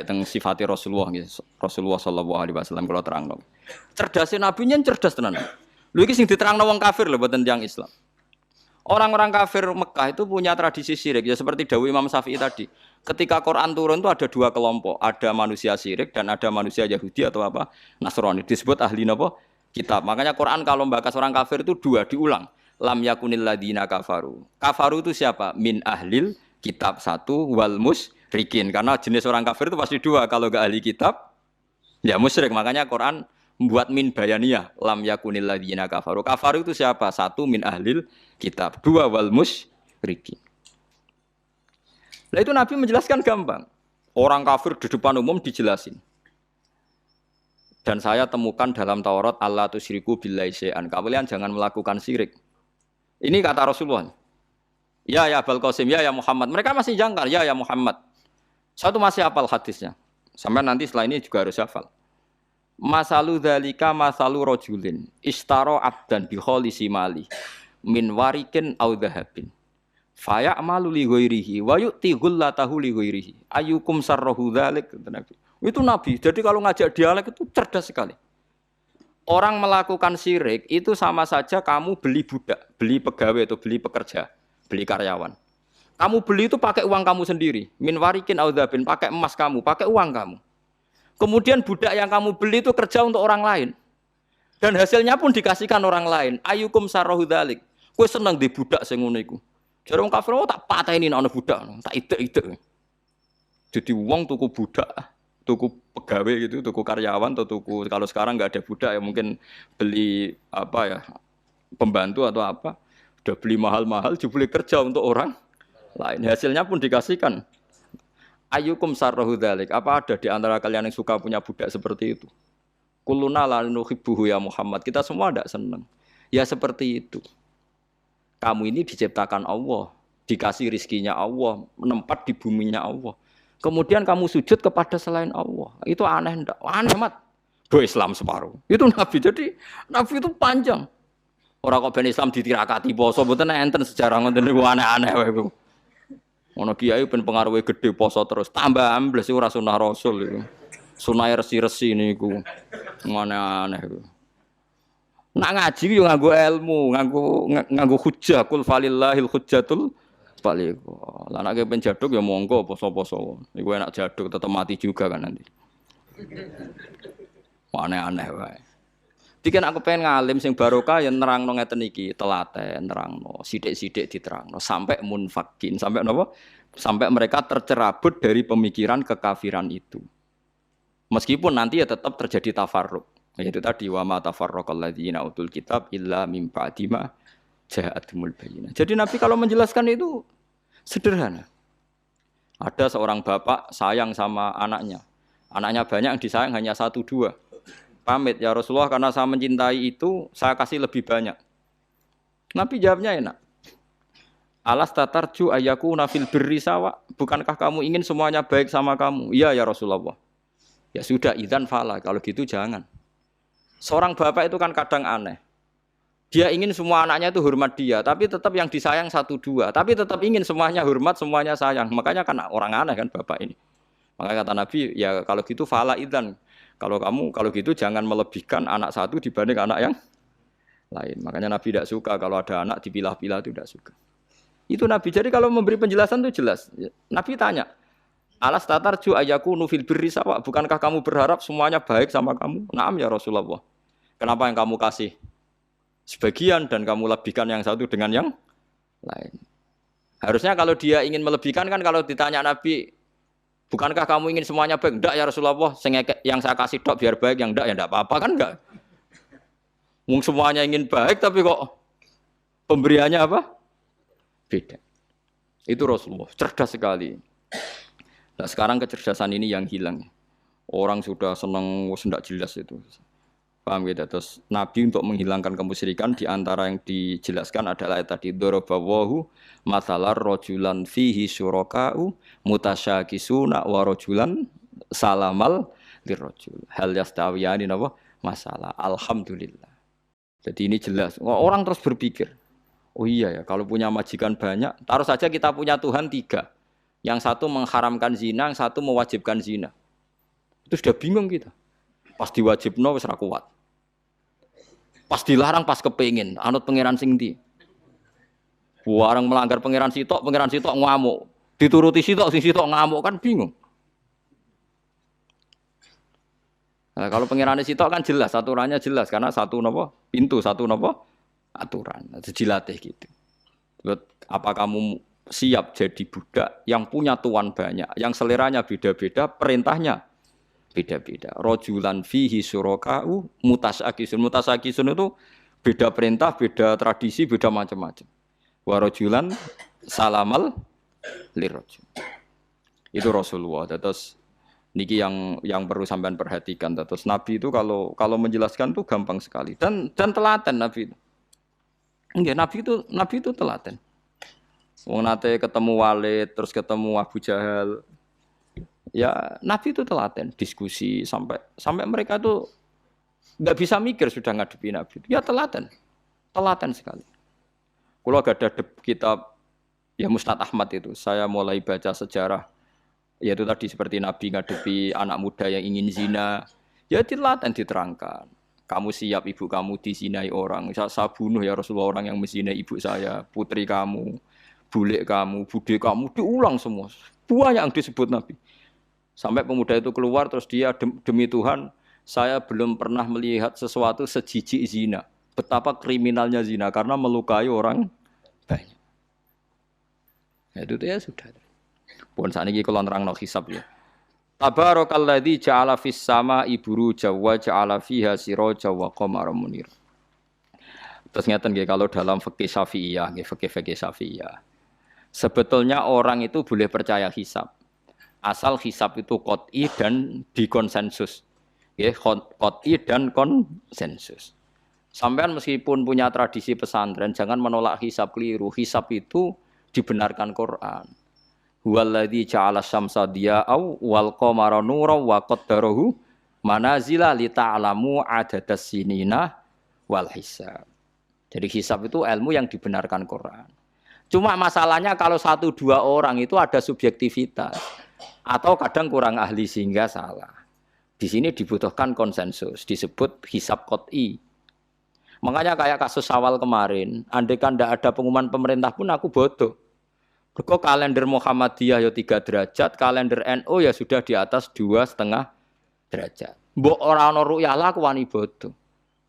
teng sifati Rasulullah nggih. Rasulullah sallallahu alaihi wasallam kula terangno. Cerdasé nabi nyen cerdas tenan. Lho iki sing diterangno wong kafir lho mboten tiyang Islam. Orang-orang kafir Mekah itu punya tradisi syirik ya seperti dawuh Imam Syafi'i tadi. Ketika Quran turun itu ada dua kelompok, ada manusia syirik dan ada manusia Yahudi atau apa Nasrani. Disebut ahli napa? Kitab. Makanya Quran kalau membahas orang kafir itu dua diulang. Lam yakunil ladina kafaru. Kafaru itu siapa? Min ahlil kitab satu wal musyrikin. Karena jenis orang kafir itu pasti dua. Kalau enggak ahli kitab ya musyrik. Makanya Quran membuat min bayaniyah. Lam yakunil ladina kafaru. Kafaru itu siapa? Satu min ahlil kitab, dua wal musyrikin. Nah itu Nabi menjelaskan gampang. Orang kafir di depan umum dijelasin. Dan saya temukan dalam Taurat Allah tusyriku billahi syai'an. Kalian jangan melakukan syirik. Ini kata Rasulullah. Ya Abul Qasim, ya Muhammad. Mereka masih jangkar, ya Muhammad. Satu masih hafal hadisnya. Sampai nanti setelah ini juga harus hafal. Masalu dzalika masalu rajulin ishtara abdan bi khalisi mali min warikin au dhahabin. Fa ya'malu li ghairihi wa yu'ti ghullatahu li ghairihi. Ayyukum sarrahu dzalik Nabi. Itu Nabi. Jadi kalau ngajak dialek itu cerdas sekali. Orang melakukan syirik itu sama saja kamu beli budak, beli pegawai atau beli pekerja, beli karyawan. Kamu beli itu pakai uang kamu sendiri. Min warikin au dhahabin, pakai emas kamu, pakai uang kamu. Kemudian budak yang kamu beli itu kerja untuk orang lain. Dan hasilnya pun dikasihkan orang lain. Ayyukum sarrahu dzalik. Kowe seneng di budak sing ngono iku. Jare wong kafir tak pateni ana budak, tak idek-idek. Jadi wong tuku budak, tuku pegawai gitu, tuku karyawan atau tuku kalau sekarang enggak ada budak ya mungkin beli apa ya, pembantu atau apa. Udah beli mahal-mahal dibeli kerja untuk orang lain. Hasilnya pun dikasihkan. Ayyukum sarrahu dzalik. Apa ada di antara kalian yang suka punya budak seperti itu? Kulluna la nuhibbuhu ya Muhammad. Kita semua tidak senang. Ya seperti itu. Kamu ini diciptakan Allah, dikasih rizkinya Allah, menempat di buminya Allah. Kemudian kamu sujud kepada selain Allah. Itu aneh enggak? Aneh mat. Do Islam separuh. Itu Nabi. Jadi Nabi itu panjang. Orang kok ben Islam ditirakati poso mboten enten sejarah ngoten niku aneh-aneh wae. Ono kiai ben pengaruhe gede poso terus tambah ambles ora sunah Rasul iku. Sunah resi-resi niku. Aneh-aneh iku. Nak ngaji yo nganggo ilmu, nganggo hujjah kul falillahil hujjatul baligh. Lah nek ben jaduk ya monggo poso-poso. Iku enak jaduk tetep mati juga kan nanti. Aneh-aneh wae. Diken aku pengen ngalim sing barokah ya nerangno ngeten iki, telaten nerangno, sithik-sithik diterangno sampai munfakin, sampai napa? Sampai mereka tercerabut dari pemikiran kekafiran itu. Meskipun nanti ya tetap terjadi tafarruq. Yaitu tadi wa ma tafarraqal ladzina utul kitab illa mim ba'di ma ja'atumul bayyinah. Jadi Nabi kalau menjelaskan itu sederhana. Ada seorang bapak sayang sama anaknya. Anaknya banyak yang disayang hanya 1 2. Pamit ya Rasulullah karena saya mencintai itu saya kasih lebih banyak. Nabi jawabnya enak. Alas tatarju ayakuna fil birri sawa. Bukankah kamu ingin semuanya baik sama kamu? Iya ya Rasulullah. Ya sudah idzan fala. Kalau gitu jangan. Seorang bapak itu kan kadang aneh. Dia ingin semua anaknya itu hormat dia, tapi tetap yang disayang 1 2. Tapi tetap ingin semuanya hormat, semuanya sayang. Makanya kan orang aneh kan bapak ini. Makanya kata Nabi, ya kalau gitu fala idzan. Kalau gitu jangan melebihkan anak satu dibanding anak yang lain. Makanya Nabi tidak suka kalau ada anak dipilah-pilah itu tidak suka. Itu Nabi. Jadi kalau memberi penjelasan itu jelas. Nabi tanya, alas tatarju ayakunu fil birri sawa. Bukankah kamu berharap semuanya baik sama kamu? Naam ya Rasulullah. Kenapa yang kamu kasih sebagian dan kamu lebihkan yang satu dengan yang lain? Harusnya kalau dia ingin melebihkan kan kalau ditanya Nabi, bukankah kamu ingin semuanya baik? Enggak ya Rasulullah, yang saya kasih dok biar baik, yang enggak ya enggak apa-apa kan enggak. Mung semuanya ingin baik tapi kok pemberiannya apa? Beda. Itu Rasulullah, cerdas sekali. Nah, sekarang kecerdasan ini yang hilang. Orang sudah senang enggak jelas itu. Paham gitu? Terus Nabi untuk menghilangkan kemusyrikan di antara yang dijelaskan adalah tadi dorobawahu mathalar rojulan fihi syuraka'u mutasyakisuna wa rojulan salamal lirrojul hal yastawiyani napa masalah. Alhamdulillah. Jadi ini jelas. Orang terus berpikir, oh iya ya kalau punya majikan banyak, taruh saja kita punya Tuhan 3. Yang satu mengharamkan zina, yang satu mewajibkan zina. Terus udah bingung kita. Pas diwajibno wis ra kuat. Pas dilarang pas kepengin, anut pangeran sing ndi. Warang melanggar pangeran sitok ngamuk. Dituruti sitok, sing sitok ngamuk kan bingung. Nah, kalau pangeran sitok kan jelas, aturannya jelas karena satu nopo pintu, satu nopo aturan. Dilatih gitu. Apa kamu siap jadi budak yang punya tuan banyak, yang seleranya beda-beda, perintahnya beda-beda. Rojulan fihi syuraka'u mutasakisun. Mutasakisun itu beda perintah, beda tradisi, beda macam-macam. Wa rojulan salamal lirajul. Itu Rasulullah. Terus niki yang perlu sampean perhatikan. Terus Nabi itu kalau menjelaskan tuh gampang sekali dan telaten Nabi itu. Enggak, Nabi itu telaten. Wong nate ketemu Walid, terus ketemu Abu Jahal. Ya, Nabi itu telaten, diskusi sampai mereka tuh enggak bisa mikir sudah ngadepi Nabi. Ya telaten sekali. Kalau ada kitab ya Musnad Ahmad itu, saya mulai baca sejarah. Yaitu tadi seperti Nabi ngadepi anak muda yang ingin zina. Ya telaten diterangkan. Kamu siap ibu kamu dizinai orang. Saya bunuh ya Rasulullah orang yang menzinai ibu saya, putri kamu, bule kamu, bude kamu, diulang semua. Banyak yang disebut Nabi. Sampai pemuda itu keluar terus dia demi Tuhan, saya belum pernah melihat sesuatu sejijik zina. Betapa kriminalnya zina karena melukai orang banyak. Ya, itu ya sudah. Pun saat ini kalau nerangno hisab ya. Tabarakalladzi ja'ala fis sama'i buruja wa ja'ala fiha siraja wa qamaran munir. Terus ngeten nggih kalau dalam fikih Syafi'iyah, nggih fikih Syafi'iyah. Sebetulnya orang itu boleh percaya hisab. Asal hisab itu qot'i dan dikonsensus. Nggih, qot'i dan konsensus. Sampean meskipun punya tradisi pesantren jangan menolak hisab keliru. Hisab itu dibenarkan Quran. Huwallazi ja'ala syamsa diya'au wal qamara nuran wa qaddarahu manazila li ta'lamu adadas sinina wal hisab. Jadi hisab itu ilmu yang dibenarkan Quran. Cuma masalahnya kalau 1-2 orang itu ada subjektivitas atau kadang kurang ahli sehingga salah. Di sini dibutuhkan konsensus, disebut hisab qot'i. Makanya kayak kasus Syawal kemarin, andai kan tidak ada pengumuman pemerintah pun aku bodoh. Kok kalender Muhammadiyah ya 3 derajat, kalender NU ya sudah di atas 2,5 derajat. Mbok ora ana ru'yah lah aku wani bodoh.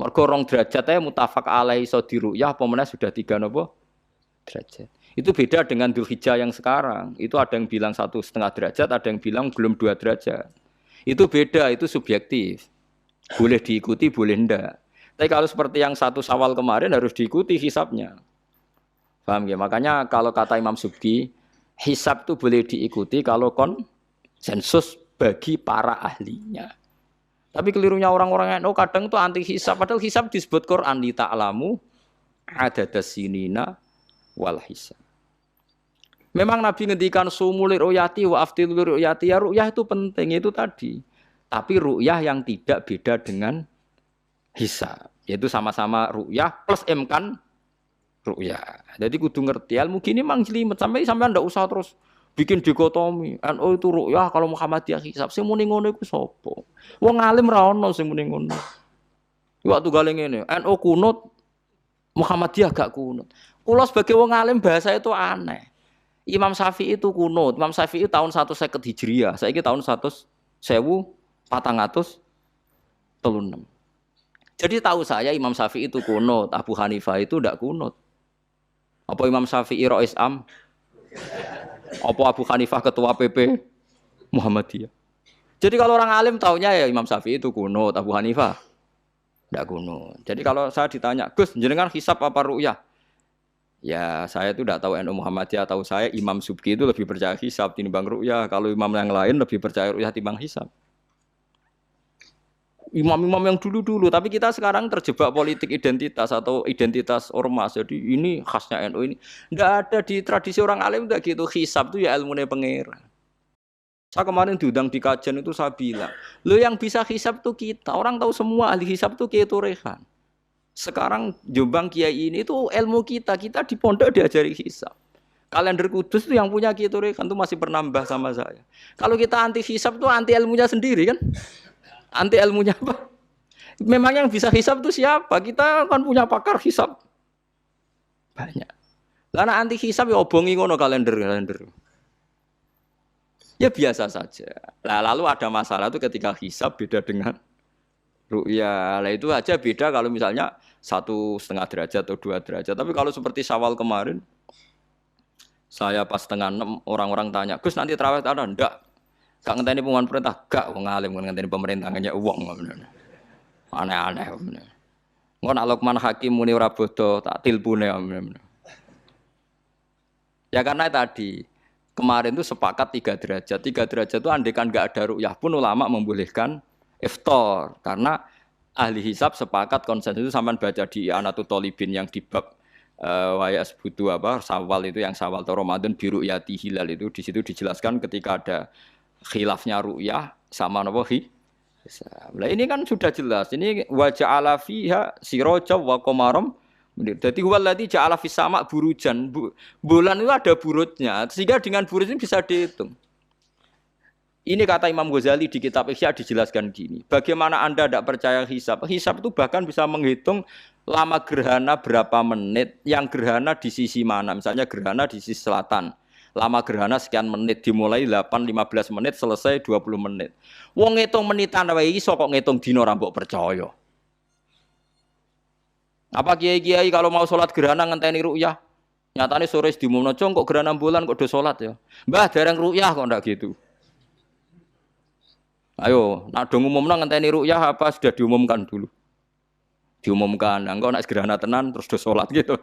Mergo 2 derajat ae mutafaq alaihi iso diru'yah apa meneh sudah 3 napa derajat. Itu beda dengan Dzulhijjah yang sekarang. Itu ada yang bilang 1,5 derajat, ada yang bilang belum 2 derajat. Itu beda, itu subjektif. Boleh diikuti, boleh enggak. Tapi kalau seperti yang 1 Syawal kemarin harus diikuti hisabnya. Paham ya? Makanya kalau kata Imam Subki, hisab itu boleh diikuti kalau konsensus bagi para ahlinya. Tapi kelirunya orang-orang yang kadang itu anti hisab. Padahal hisab disebut Quran li ta'lamu adadas sinina wal hisab. Memang Nabi ngendikan sumul ru'yati wa aftil ru'yati. Ya ru'yah itu penting itu tadi. Tapi ru'yah yang tidak beda dengan hisab. Yaitu sama-sama ru'yah plus imkan ru'yah. Jadi kudu ngerti ilmu gini mang jelimet sampai ndak usah terus bikin dikotomi. NU itu ru'yah kalau Muhammadiyah hisab. Sing muni ngono iku sapa? Wong alim ra ono sing muni ngono. Waktu gale ngene, NU kunut, Muhammadiyah gak kunut. Kula sebagai wong alim bahasa itu aneh. Imam Syafi'i itu kunut. Imam Syafi'i tahun 150 Hijriah. Saiki tahun 1436. Jadi tahu saya Imam Syafi'i itu kunut, Abu Hanifah itu ndak kunut. Apa Imam Syafi'i Rais Am? Apa Abu Hanifah ketua PP Muhammadiyah? Jadi kalau orang alim taunya ya Imam Syafi'i itu kunut, Abu Hanifah ndak kunut. Jadi kalau saya ditanya, Gus, jenengan hisab apa ru'yah? Ya saya itu ndak tahu NU Muhammadiyah, tahu saya Imam Subki itu lebih percaya hisab timbang ru'yah. Kalau imam yang lain lebih percaya ru'yah timbang hisab. Imam-imam yang dulu-dulu, tapi kita sekarang terjebak politik identitas atau identitas ormas. Jadi ini khasnya NU ini. Enggak ada di tradisi orang alim enggak gitu. Hisab itu ya ilmunya pangeran. Saya kemarin diundang di kajian itu saya bilang, lo yang bisa hisab tuh kita. Orang tahu semua ahli hisab tuh Kiai Turehan. Sekarang Jombang Kiai ini itu ilmu kita. Kita di pondok diajari hisab. Kalender Kudus itu yang punya Kiai Turehan itu masih pernah mbah sama saya. Kalau kita anti hisab tuh anti ilmunya sendiri kan. Anti ilmunya apa? Memang yang bisa hisab itu siapa? Kita kan punya pakar hisab banyak. Karena anti hisab ya obongi ngono kalender. Ya biasa saja. Nah, lalu ada masalah itu ketika hisab beda dengan ru'ya. Lah itu aja beda kalau misalnya 1,5 derajat atau 2 derajat. Tapi kalau seperti Syawal kemarin, saya pas setengah 6 orang-orang tanya, Gus nanti terawih ada ndak? Gak ngenteni pengumuman perintah, gak wong alim ngenteni pemerintah ngenya uang. Aneh-aneh. Ngono nak Luqman Hakim muni ora bodo tak tilpune. Ya karena tadi kemarin itu sepakat 3 derajat. 3 derajat itu andekan nggak ada ru'yah pun ulama membolehkan iftar. Karena ahli hisab sepakat konsensus itu sampai baca di Anatut Thalibin yang di bab wayas butuh apa Syawal itu yang Syawal atau Ramadan biru yati hilal itu di situ dijelaskan ketika ada khilafnya ru'yah sama napa hisab. Nah ini kan sudah jelas. Ini wa ja'ala fiha siraja wa qamaram. Jadi waladhi ja'ala fis sama burujan. Bulan itu ada burutnya, sehingga dengan burut ini bisa dihitung. Ini kata Imam Ghazali di kitab Ihya dijelaskan gini. Bagaimana Anda tidak percaya hisab? Hisab itu bahkan bisa menghitung lama gerhana berapa menit, yang gerhana di sisi mana. Misalnya gerhana di sisi selatan. Lama gerhana sekian menit, dimulai 8-15 menit, selesai 20 menit. Wong ngitung menitan wae iso kok ngitung dina ora mbok percaya. Apa kiai-kiai kalau mau sholat gerhana ngenteni ru'yah? Nyatane sore diumumno cong kok gerhana bulan kok do sholat ya. Mbah dereng ru'yah kok ndak gitu. Ayo, nak do ngumumno ngenteni ru'yah apa sudah diumumkan dulu? Diumumkan, engko nak gerhana tenan terus do sholat gitu.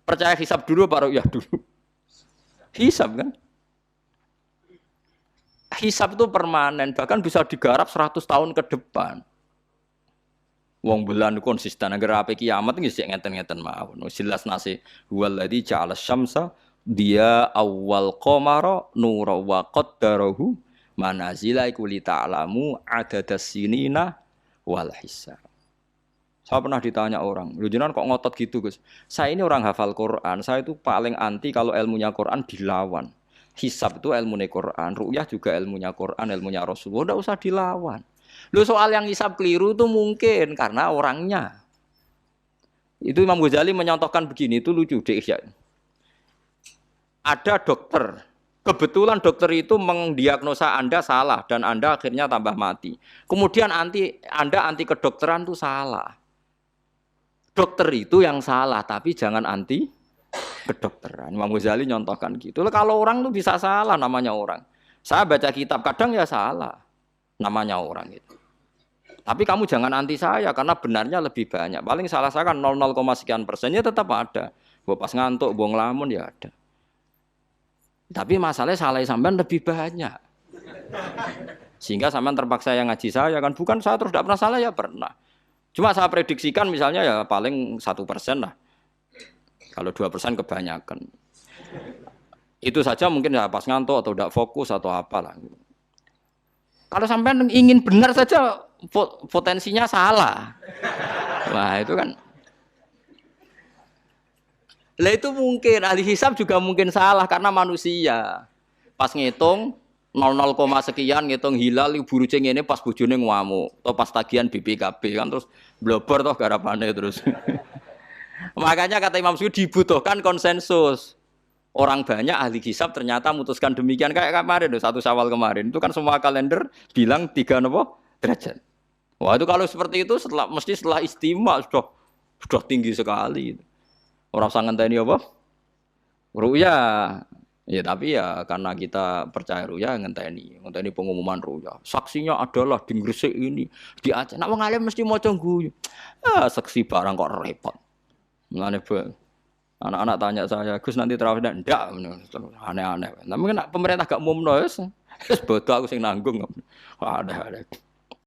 Percaya hisab dulu apa ru'yah dulu? Hisab kan? Hisab itu permanen, bahkan bisa digarap 100 tahun ke depan. Wong bulan konsisten agar apa kiamat nggih sik ngeten-ngeten mawon. Jelas nase huwallazi ja'ala syamsa dia awal qamara nura wa qaddarahu manazila iku li ta'lamu adadas sinina wal hisab. Saya pernah ditanya orang, "Lho jenengan kok ngotot gitu, Gus?" Saya ini orang hafal Quran, saya itu paling anti kalau ilmunya Quran dilawan. Hisab itu ilmunya Quran, ru'yah juga ilmunya Quran, ilmunya Rasulullah, enggak usah dilawan. Lu soal yang hisab keliru itu mungkin karena orangnya. Itu Imam Ghazali menyontohkan begini, itu lucu deh ya. Ada dokter, kebetulan dokter itu mendiagnosa Anda salah dan Anda akhirnya tambah mati. Kemudian Anda anti kedokteran itu salah. Dokter itu yang salah, tapi jangan anti kedokteran. Imam Ghazali nyontohkan gitu. Kalau orang itu bisa salah namanya orang. Saya baca kitab kadang ya salah namanya orang itu. Tapi kamu jangan anti saya karena benarnya lebih banyak. Paling salah saya kan 0, sekian persennya tetap ada. Gua pas ngantuk, gua ngelamun ya ada. Tapi masalahnya salah sampean lebih banyak. Sehingga sampean terpaksa yang ngaji saya kan bukan saya terus tidak pernah salah ya pernah. Cuma saya prediksikan misalnya ya paling 1% lah. Kalau 2% kebanyakan. Itu saja mungkin ya pas ngantuk atau tidak fokus atau apalah. Kalau sampean ingin benar saja potensinya salah. Wah, itu kan. Lah itu mungkin ahli hisab juga mungkin salah karena manusia. Pas ngitung 0, sekian ngitung hilal buruce ngene pas bojone ngamuk atau pas tagihan BPKB kan terus blobor toh garapane terus. Makanya kata Imam Suyuti dibutuhkan konsensus. Orang banyak ahli hisab ternyata memutuskan demikian kayak kemarin 1 Syawal kemarin itu kan semua kalender bilang 3 derajat. Wah itu kalau seperti itu mesti setelah istimewa sudah tinggi sekali. Orang sangat ngenteni apa? Ru'ya. Ya tapi ya karena kita percaya ru'ya ngenteni pengumuman ru'ya. Saksinya adalah di Gresik ini, di Aceh. Nek wong alim mesti maca guyu. Ah saksi barang kok repot. Mulane anak-anak tanya saya, Gus nanti terawih ndak? Aneh-aneh. Tapi kan pemerintah gak umumno wis bodoh aku sing nanggung. Ada.